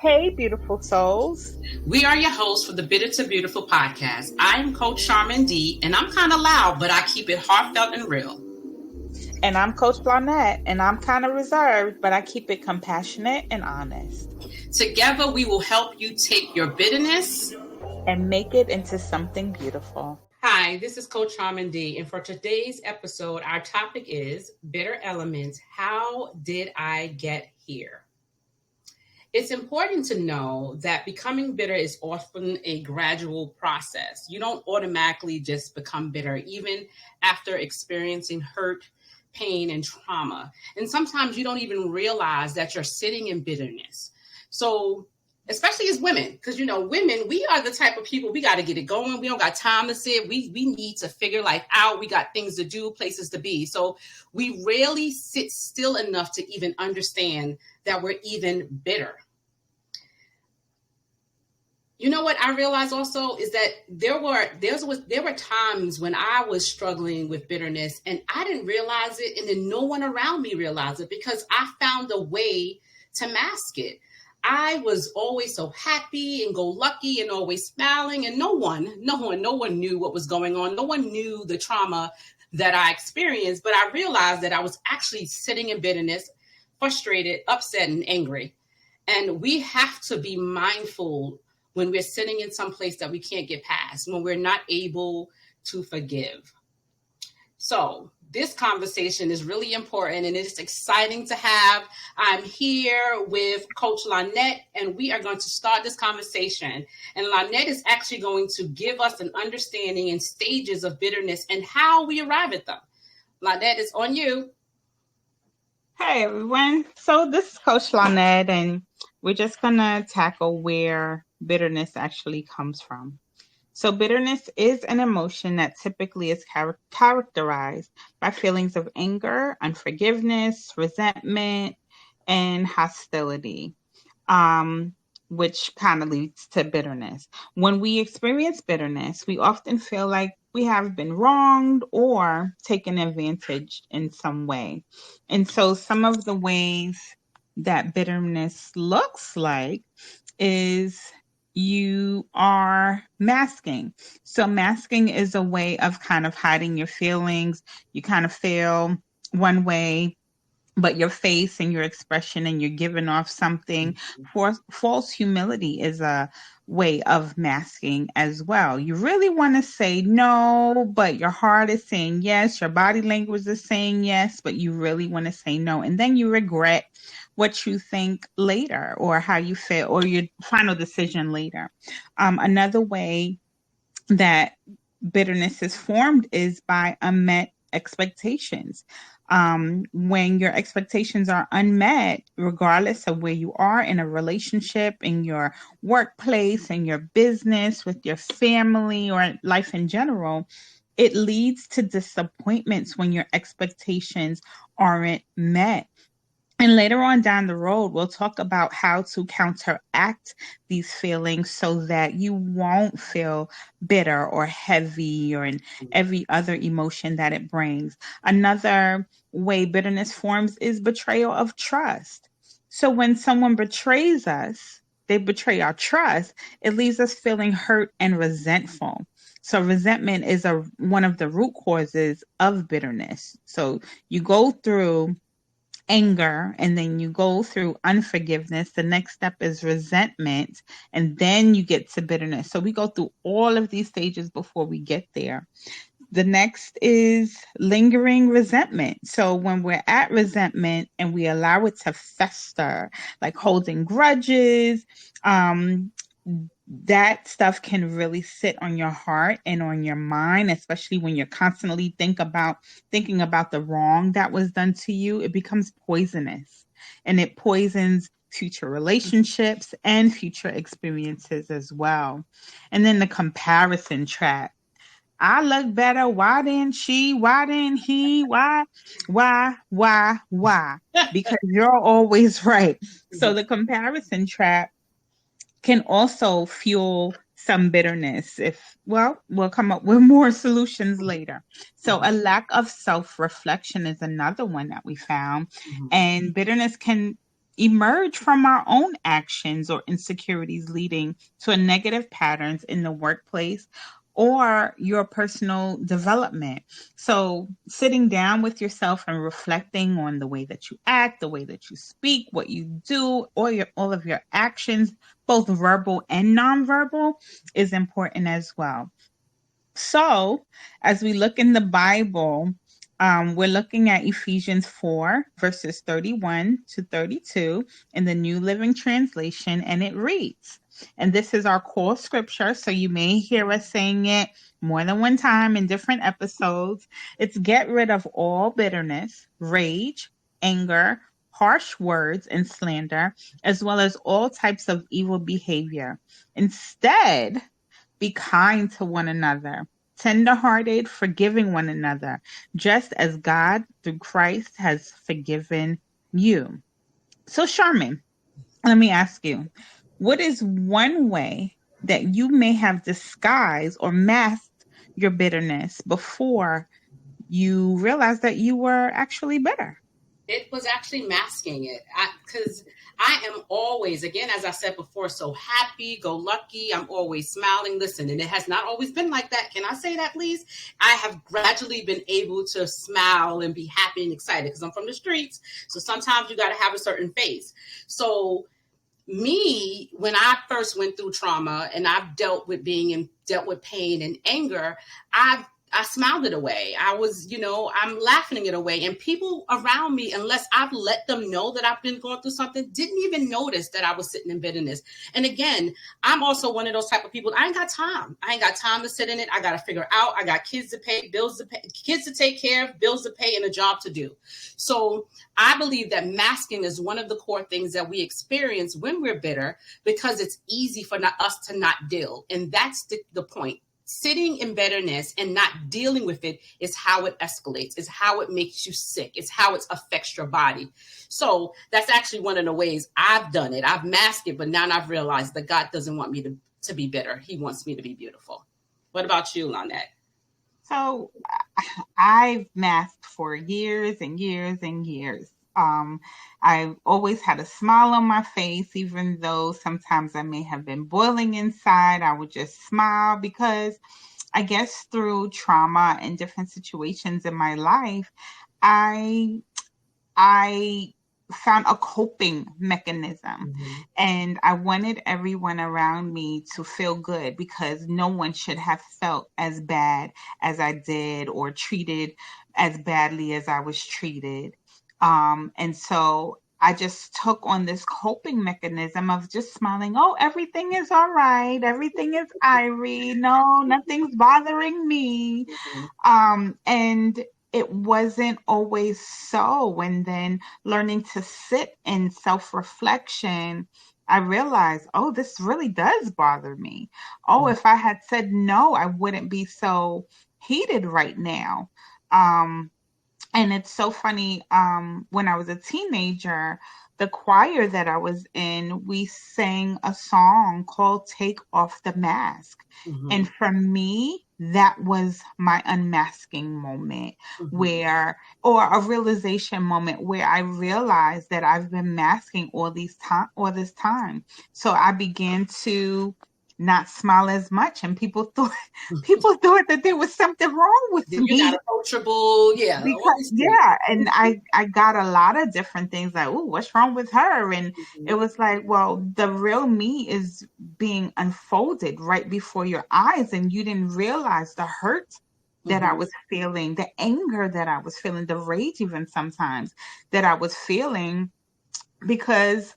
Hey, beautiful souls. We are your hosts for the Bitter to Beautiful podcast. I am Coach Charmin D, and I'm kind of loud, but I keep it heartfelt and real. And I'm Coach Lonette, and I'm kind of reserved, but I keep it compassionate and honest. Together, we will help you take your bitterness and make it into something beautiful. Hi, this is Coach Charmin D, and for today's episode, our topic is bitter elements. How did I get here? It's important to know that becoming bitter is often a gradual process. You don't automatically just become bitter, even after experiencing hurt, pain, and trauma. And sometimes you don't even realize that you're sitting in bitterness. So, especially as women, because, women, we are the type of people, we got to get it going. We don't got time to sit. We need to figure life out. We got things to do, places to be. So we rarely sit still enough to even understand that we're even bitter. You know what I realized also is that there were times when I was struggling with bitterness and I didn't realize it, and then no one around me realized it because I found a way to mask it. I was always so happy and go lucky and always smiling, and no one knew what was going on. No one knew the trauma that I experienced, but I realized that I was actually sitting in bitterness, frustrated, upset, and angry. And we have to be mindful when we're sitting in some place that we can't get past, when we're not able to forgive. So this conversation is really important and it's exciting to have. I'm here with Coach Lonette, and we are going to start this conversation. And Lonette is actually going to give us an understanding and stages of bitterness and how we arrive at them. Lonette, it's on you. Hey, everyone. So this is Coach Lonette, and we're just going to tackle where bitterness actually comes from. So bitterness is an emotion that typically is characterized by feelings of anger, unforgiveness, resentment, and hostility, which kind of leads to bitterness. When we experience bitterness, we often feel like we have been wronged or taken advantage in some way. And so some of the ways that bitterness looks like is you are masking. So masking is a way of kind of hiding your feelings. You kind of feel one way, but your face and your expression and you're giving off something. False humility is a way of masking as well. You really want to say no, but your heart is saying yes. Your body language is saying yes, but you really want to say no. And then you regret what you think later, or how you feel, or your final decision later. Another way that bitterness is formed is by unmet expectations. When your expectations are unmet, regardless of where you are in a relationship, in your workplace, in your business, with your family, or life in general, it leads to disappointments when your expectations aren't met. And later on down the road, we'll talk about how to counteract these feelings so that you won't feel bitter or heavy or in every other emotion that it brings. Another way bitterness forms is betrayal of trust. So when someone betrays us, they betray our trust, it leaves us feeling hurt and resentful. So resentment is one of the root causes of bitterness. So you go through anger, and then you go through unforgiveness. The next step is resentment, and then you get to bitterness. So we go through all of these stages before we get there. The next is lingering resentment. So when we're at resentment and we allow it to fester, like holding grudges, that stuff can really sit on your heart and on your mind, especially when you're constantly thinking about the wrong that was done to you. It becomes poisonous, and it poisons future relationships and future experiences as well. And then the comparison trap. I look better. Why didn't she? Why didn't he? Why? Because you're always right. So the comparison trap can also fuel some bitterness. We'll come up with more solutions later. So a lack of self-reflection is another one that we found. And bitterness can emerge from our own actions or insecurities leading to a negative patterns in the workplace or your personal development. So, sitting down with yourself and reflecting on the way that you act, the way that you speak, what you do, or all of your actions, both verbal and nonverbal, is important as well. So, as we look in the Bible, we're looking at Ephesians 4, verses 31 to 32 in the New Living Translation, and it reads, and this is our core scripture, so you may hear us saying it more than one time in different episodes. It's get rid of all bitterness, rage, anger, harsh words, and slander, as well as all types of evil behavior. Instead, be kind to one another, tender-hearted, forgiving one another, just as God through Christ has forgiven you. So, Charmin, let me ask you, what is one way that you may have disguised or masked your bitterness before you realized that you were actually bitter? It was actually masking it, because I am always, again, as I said before, so happy go lucky. I'm always smiling. Listen, and it has not always been like that. Can I say that, please? I have gradually been able to smile and be happy and excited because I'm from the streets, so sometimes you got to have a certain face. So me, when I first went through trauma and I've dealt with pain and anger, I smiled it away. I'm laughing it away. And people around me, unless I've let them know that I've been going through something, didn't even notice that I was sitting in bitterness. And again, I'm also one of those type of people. I ain't got time. I ain't got time to sit in it. I got to figure out. I got kids to pay, bills to pay, kids to take care of, bills to pay, and a job to do. So I believe that masking is one of the core things that we experience when we're bitter, because it's easy for us to not deal. And that's the point. Sitting in bitterness and not dealing with it is how it escalates. It's how it makes you sick. It's how it affects your body. So that's actually one of the ways I've done it. I've masked it, but now I've realized that God doesn't want me to be bitter. He wants me to be beautiful. What about you, Lonette? So I've masked for years and years and years. I always had a smile on my face, even though sometimes I may have been boiling inside. I would just smile because I guess through trauma and different situations in my life, I I found a coping mechanism, Mm-hmm. and I wanted everyone around me to feel good because no one should have felt as bad as I did or treated as badly as I was treated. And so I just took on this coping mechanism of just smiling. Oh, everything is all right. Everything is Irie. No, nothing's bothering me. Mm-hmm. And it wasn't always so. And then learning to sit in self reflection, I realized, oh, this really does bother me. Oh, if I had said no, I wouldn't be so heated right now. Um, and it's so funny. When I was a teenager, the choir that I was in, we sang a song called Take Off the Mask. Mm-hmm. And for me, that was my unmasking moment Mm-hmm. or a realization moment where I realized that I've been masking all this time. So I began to not smile as much, and people thought that there was something wrong with You're not me. approachable. Yeah, all Because these things. yeah, and I got a lot of different things like, oh, what's wrong with her? And Mm-hmm. it was like, well, the real me is being unfolded right before your eyes, and you didn't realize the hurt that I Mm-hmm. was feeling, the anger that I was feeling, the rage even sometimes that I was feeling because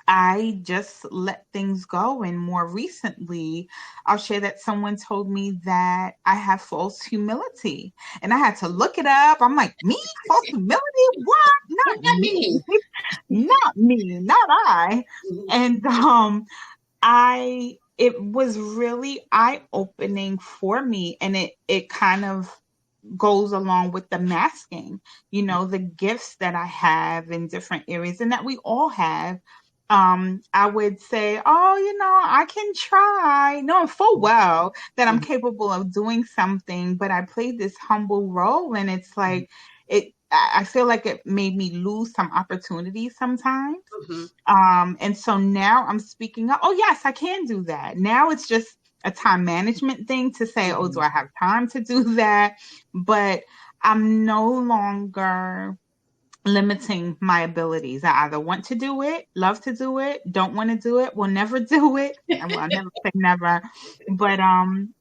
I just let things go. And more recently, I'll share that someone told me that I have false humility. And I had to look it up. I'm like, me? False humility? What? What Not that me. mean? Not me. Not I. Mm-hmm. And it was really eye-opening for me. And it kind of goes along with the masking, the gifts that I have in different areas and that we all have. I would say, oh, I can try, knowing full well that I'm capable of doing something, but I played this humble role, and it's like I feel like it made me lose some opportunities sometimes. Mm-hmm. And so now I'm speaking up. Oh, yes, I can do that. Now it's just a time management thing to say, oh, Mm-hmm. do I have time to do that? But I'm no longer limiting my abilities. I either want to do it, love to do it, don't want to do it, will never do it. And well, I never say never. But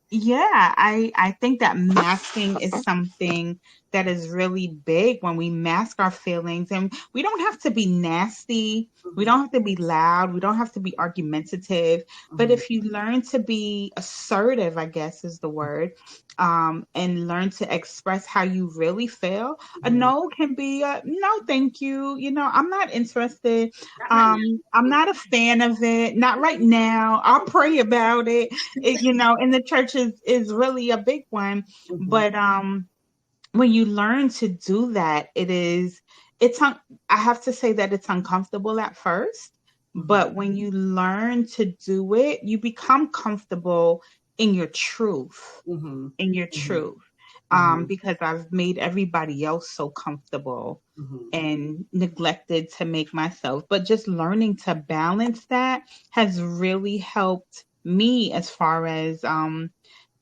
yeah, I think that masking is something that is really big when we mask our feelings, and we don't have to be nasty. We Mm-hmm. don't have to be loud. We don't have to be argumentative. But Mm-hmm. if you learn to be assertive, I guess is the word, and learn to express how you really feel, a Mm-hmm. no can be a no, thank you. I'm not interested. Not right now. I'm not a fan of it. Not right now. I'll pray about it. In the church is really a big one. Mm-hmm. But when you learn to do that, I have to say that it's uncomfortable at first, Mm-hmm. but when you learn to do it, you become comfortable in your truth, Mm-hmm. in your Mm-hmm. truth. Mm-hmm. Because I've made everybody else so comfortable Mm-hmm. and neglected to make myself. But just learning to balance that has really helped me as far as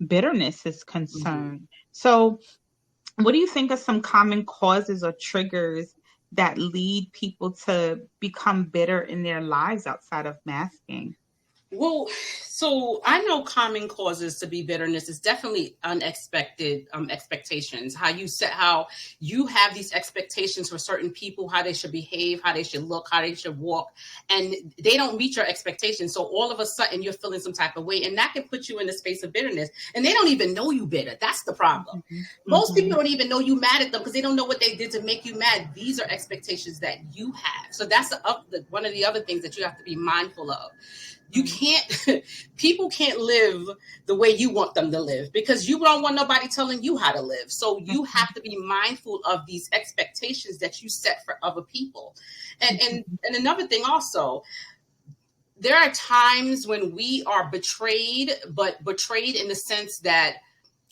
bitterness is Mm-hmm. concerned. So, what do you think are some common causes or triggers that lead people to become bitter in their lives outside of masking? Well, so I know common causes to be bitterness is definitely unexpected expectations. How you have these expectations for certain people, how they should behave, how they should look, how they should walk, and they don't meet your expectations. So all of a sudden you're feeling some type of way, and that can put you in a space of bitterness. And they don't even know you bitter. That's the problem. Mhm, Most mhm, people don't even know you mad at them because they don't know what they did to make you mad. These are expectations that you have. So that's one of the other things that you have to be mindful of. You mhm, can't, people can't live the way you want them to live because you don't want nobody telling you how to live. So you mhm, have to be mindful of these expectations that you set for other people. And and mhm, and another thing also, there are times when we are betrayed, but betrayed in the sense that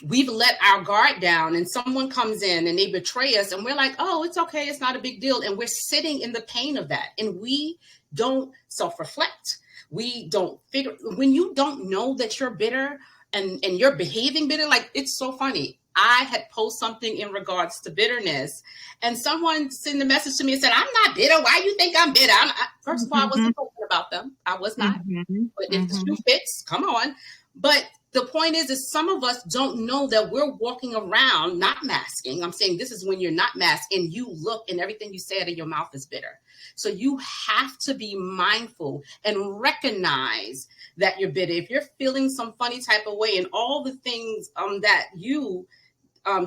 we've let our guard down and someone comes in and they betray us and we're like, oh, it's okay, it's not a big deal, and we're sitting in the pain of that and we don't self-reflect. We don't figure, when you don't know that you're bitter and you're behaving bitter. Like, it's so funny, I had posted something in regards to bitterness and someone sent a message to me and said, I'm not bitter, why you think I'm bitter? First of all, I wasn't talking about them, I was not. mhm, But if the mhm, shoe fits, come on. But the point is some of us don't know that we're walking around not masking. I'm saying this is when you're not masked and you look and everything you say out of your mouth is bitter. So you have to be mindful and recognize that you're bitter. If you're feeling some funny type of way and all the things that you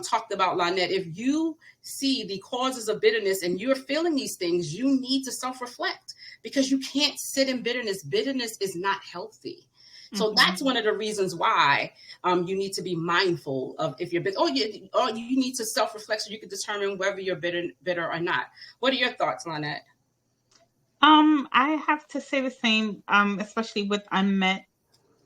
talked about, Lonette, if you see the causes of bitterness and you're feeling these things, you need to self-reflect because you can't sit in bitterness. Bitterness is not healthy. So mhm. that's one of the reasons why you need to be mindful of if you're bitter. You need to self-reflect so you can determine whether you're bitter or not. What are your thoughts, Lonette? I have to say the same, especially with unmet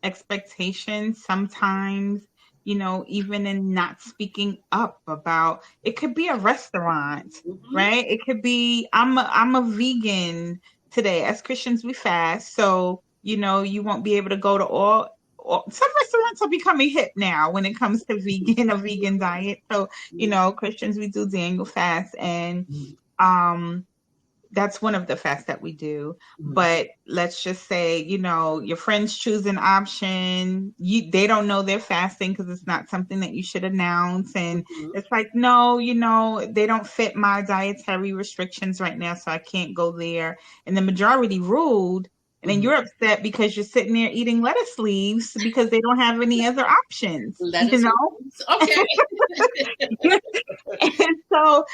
expectations. Sometimes, even in not speaking up about, it could be a restaurant, Mm-hmm. right? It could be, I'm a vegan today. As Christians, we fast. So, you won't be able to go to all some restaurants are becoming hip now when it comes to vegan, a vegan diet. So, Christians, we do Daniel fast, and um that's one of the fasts that we do. Mm-hmm. But let's just say, your friends choose an option. They don't know they're fasting because it's not something that you should announce. And Mm-hmm. it's like, no, they don't fit my dietary restrictions right now, so I can't go there. And the majority ruled. And then Mm-hmm. you're upset because you're sitting there eating lettuce leaves because they don't have any other options, Lettuce. Okay. And so,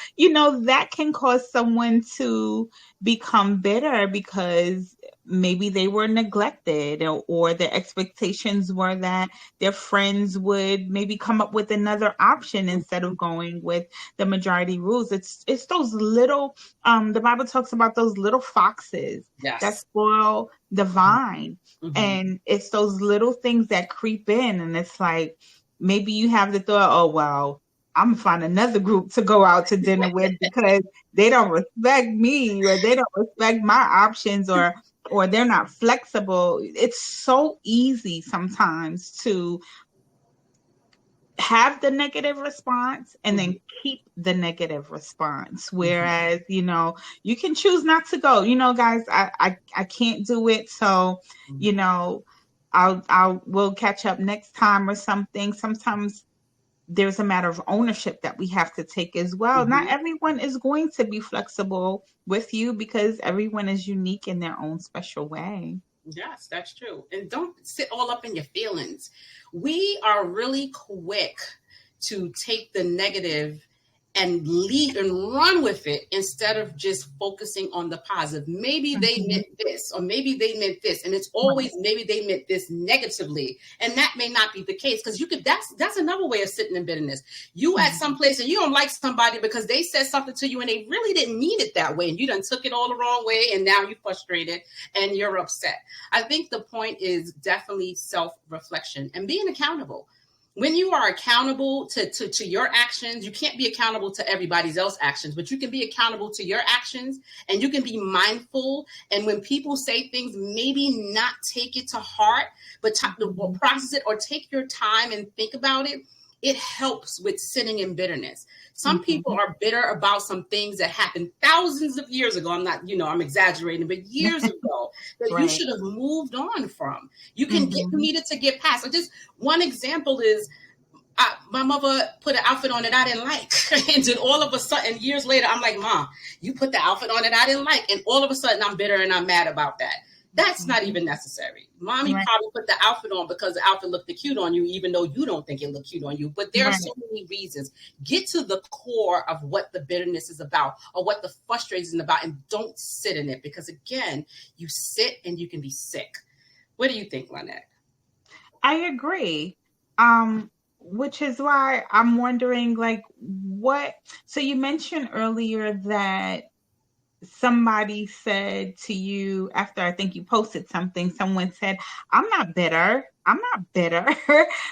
that can cause someone to become bitter because maybe they were neglected, or their expectations were that their friends would maybe come up with another option instead of going with the majority rules. It's those little, the Bible talks about those little foxes that Yes. spoil the vine. Mm-hmm. And it's those little things that creep in, and it's like, maybe you have the thought, oh, well, I'm gonna find another group to go out to dinner with because they don't respect me or they don't respect my options or they're not flexible. It's so easy sometimes to have the negative response and then Mhm. keep the negative response, Mhm. whereas you can choose not to go, guys, I can't do it, so you know I'll we'll catch up next time or something. Sometimes there's a matter of ownership that we have to take as well. Not Mhm. everyone is going to be flexible with you because everyone is unique in their own special way. Yes, that's true. And don't sit all up in your feelings. We are really quick to take the negative and leave and run with it instead of just focusing on the positive. Maybe they Mhm. meant this, or maybe they meant this, and it's always Right. maybe they meant this negatively, and that may not be the case because you could. That's another way of sitting in bitterness. You at Mhm. some place and you don't like somebody because they said something to you and they really didn't mean it that way, and you done took it all the wrong way, and now you're frustrated and you're upset. I think the point is definitely self reflection and being accountable. When you are accountable to your actions, you can't be accountable to everybody else's actions, but you can be accountable to your actions and you can be mindful. And when people say things, maybe not take it to heart, but Mhm. process it or take your time and think about it. It helps with sitting in bitterness. Some people Mhm. are bitter about some things that happened thousands of years ago. I'm not, I'm exaggerating, but years ago that you Right. should have moved on from. You Mhm. needed to get past. So just one example is my mother put an outfit on that I didn't like. And then all of a sudden, years later, I'm like, Mom, you put the outfit on that I didn't like. And all of a sudden, I'm bitter and I'm mad about that. That's not Mhm. even necessary. Mommy Right. probably put the outfit on because the outfit looked cute on you, even though you don't think it looked cute on you. But there are so Right. many reasons. Get to the core of what the bitterness is about or what the frustration is about, and don't sit in it because, again, you sit and you can be sick. What do you think, Lynette? I agree. Which is why I'm wondering, like, what. So you mentioned earlier that somebody said to you after I think you posted something, someone said, "I'm not bitter. I'm not bitter."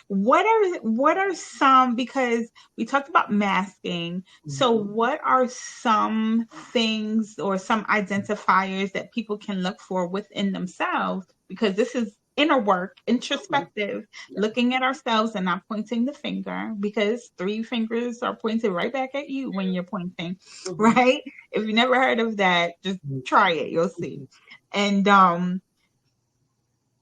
What are some, because we talked about masking. So Mhm. what are some things or some identifiers that people can look for within themselves? Because this is inner work, Okay. introspective, Yeah. looking at ourselves and not pointing the finger, because three fingers are pointed right back at you when you're pointing, Mhm. right? If you never heard of that, just try it, you'll see. Mhm. And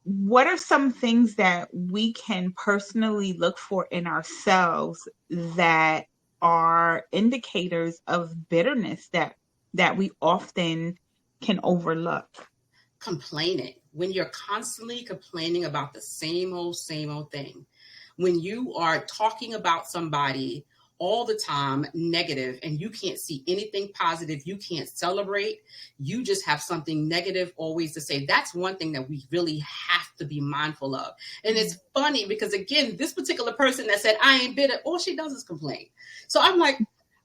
what are some things that we can personally look for in ourselves that are indicators of bitterness that we often can overlook? Complaining. When you're constantly complaining about the same old thing, when you are talking about somebody all the time negative and you can't see anything positive, you can't celebrate, you just have something negative always to say. That's one thing that we really have to be mindful of. And it's funny because, again, this particular person that said, I ain't bitter, all she does is complain. So I'm like,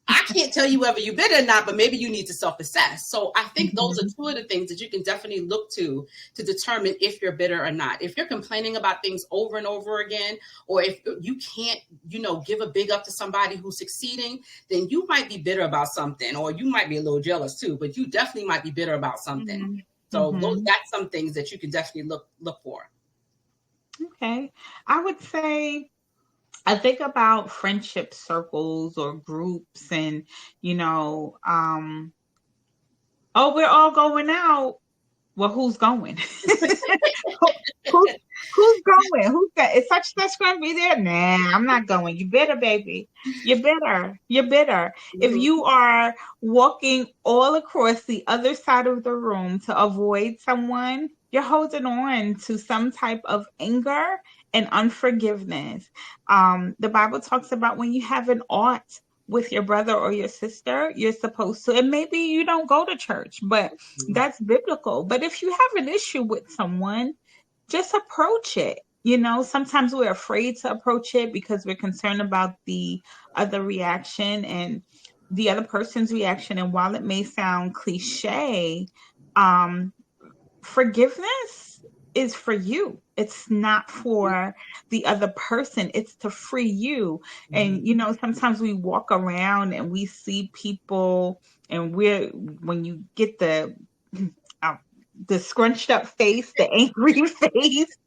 I can't tell you whether you're bitter or not, but maybe you need to self-assess. So I think those are Mhm. two of the things that you can definitely look to determine if you're bitter or not. If you're complaining about things over and over again, or if you can't, give a big up to somebody who's succeeding, then you might be bitter about something, or you might be a little jealous too, but you definitely might be bitter about something. Mhm. So Mhm. that's some things that you can definitely look for. Okay. I would say I think about friendship circles or groups and, you know, oh, we're all going out. Well, who's going? Who, who's who's going? Who's got? Is such such going to be there? Nah, I'm not going. You better, baby. You better. You better. If Mhm. you are walking all across the other side of the room to avoid someone, you're holding on to some type of anger and unforgiveness. The Bible talks about when you have an ought with your brother or your sister, you're supposed to, and maybe you don't go to church, but that's biblical. But if you have an issue with someone, just approach it. Sometimes we're afraid to approach it because we're concerned about the other reaction and the other person's reaction. And while it may sound cliche, um, forgiveness is for you. It's not for the other person. It's to free you. Mhm. And sometimes we walk around and we see people, and when you get uh, the scrunched up face, the angry face,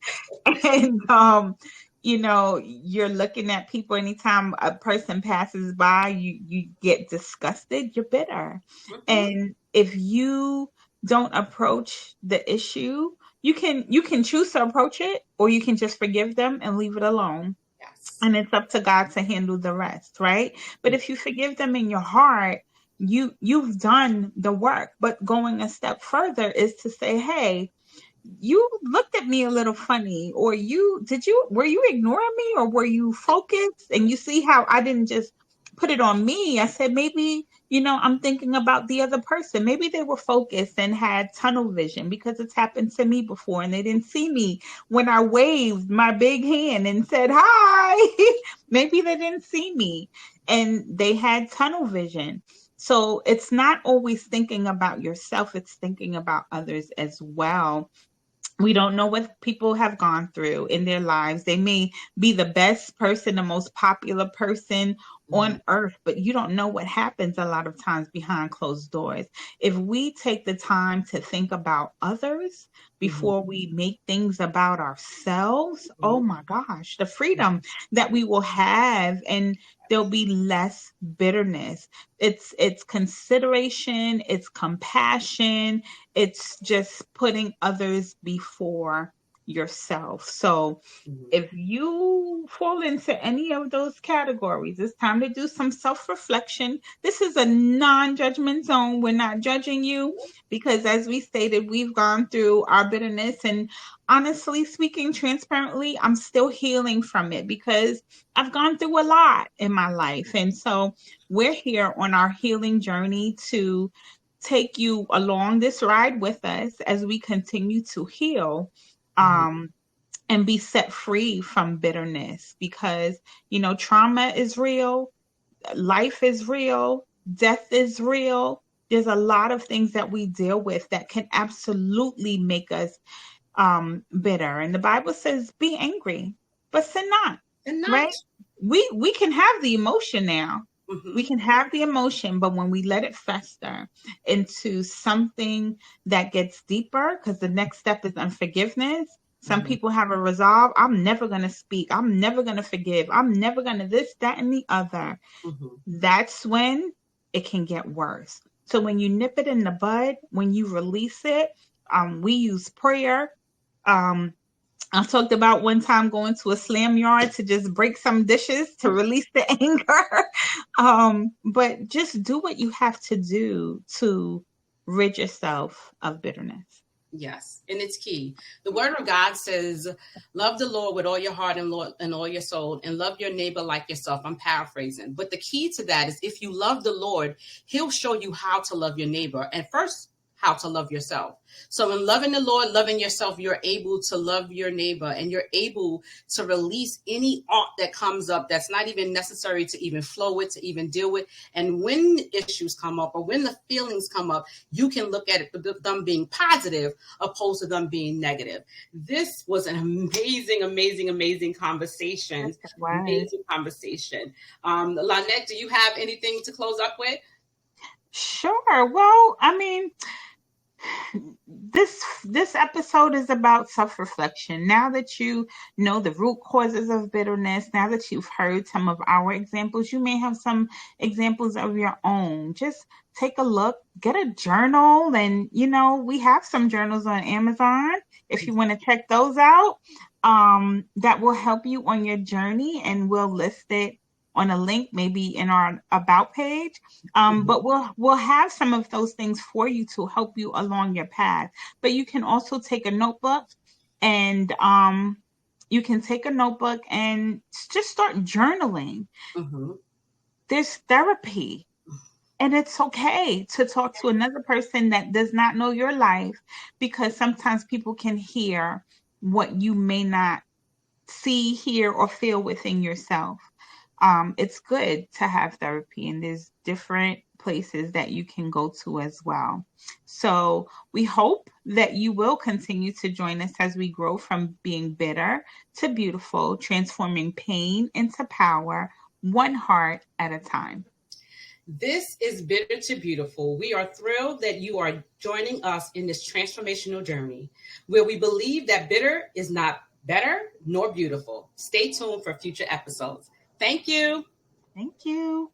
and you're looking at people. Anytime a person passes by, you get disgusted, you're bitter. Mhm. And if you don't approach the issue, you can choose to approach it, or you can just forgive them and leave it alone, Yes. and it's up to God to handle the rest, right? But if you forgive them in your heart, you've done the work. But going a step further is to say, hey, you looked at me a little funny, or were you ignoring me, or were you focused? And you see how I didn't just put it on me. I said, maybe, I'm thinking about the other person. Maybe they were focused and had tunnel vision, because it's happened to me before, and they didn't see me when I waved my big hand and said hi. Maybe they didn't see me, and they had tunnel vision. So it's not always thinking about yourself, it's thinking about others as well. We don't know what people have gone through in their lives. They may be the best person, the most popular person Mhm. on earth, but you don't know what happens a lot of times behind closed doors. If we take the time to think about others Mhm. before we make things about ourselves, oh Mhm. my gosh, the freedom that we will have, and there'll be less bitterness. It's consideration, it's compassion, it's just putting others before yourself. So Mhm. if you fall into any of those categories, it's time to do some self reflection. This is a non judgment zone. We're not judging you, because, as we stated, we've gone through our bitterness. And honestly speaking, transparently, I'm still healing from it, because I've gone through a lot in my life. And so we're here on our healing journey to take you along this ride with us as we continue to heal. Mhm. Um, and be set free from bitterness, because trauma is real, life is real, death is real. There's a lot of things that we deal with that can absolutely make us bitter. And the Bible says, be angry, but sin not, And right? not. We can have the emotion now. We Mhm. can have the emotion, but when we let it fester into something that gets deeper, because the next step is unforgiveness. Some Mhm. people have a resolve. I'm never going to speak. I'm never going to forgive. I'm never going to this, that, and the other. Mhm. That's when it can get worse. So when you nip it in the bud, when you release it, we use prayer. Um, I talked about one time going to a slam yard to just break some dishes to release the anger. But just do what you have to do to rid yourself of bitterness. Yes, and it's key. The word of God says, love the Lord with all your heart and Lord and all your soul, and love your neighbor like yourself. I'm paraphrasing. But the key to that is, if you love the Lord, he'll show you how to love your neighbor. And first, how to love yourself. So in loving the Lord, loving yourself, you're able to love your neighbor, and you're able to release any art that comes up that's not even necessary to even flow with, to even deal with. And when issues come up, or when the feelings come up, you can look at it, them being positive opposed to them being negative. This was an amazing, amazing, amazing conversation. Yes, it was. Amazing conversation. Lonette, do you have anything to close up with? Sure. Well, I mean, this episode is about self-reflection. Now that you know the root causes of bitterness, now that you've heard some of our examples, you may have some examples of your own. Just take a look, get a journal, and we have some journals on Amazon if you want to check those out. That will help you on your journey, and we'll list it on a link, maybe in our about page. Mhm. But we'll have some of those things for you to help you along your path. But you can also take a notebook, and just start journaling. Mhm. There's therapy, and it's okay to talk to another person that does not know your life, because sometimes people can hear what you may not see, hear, or feel within yourself. It's good to have therapy, and there's different places that you can go to as well. So we hope that you will continue to join us as we grow from being bitter to beautiful, transforming pain into power, one heart at a time. This is Bitter to Beautiful. We are thrilled that you are joining us in this transformational journey where we believe that bitter is not better nor beautiful. Stay tuned for future episodes. Thank you. Thank you.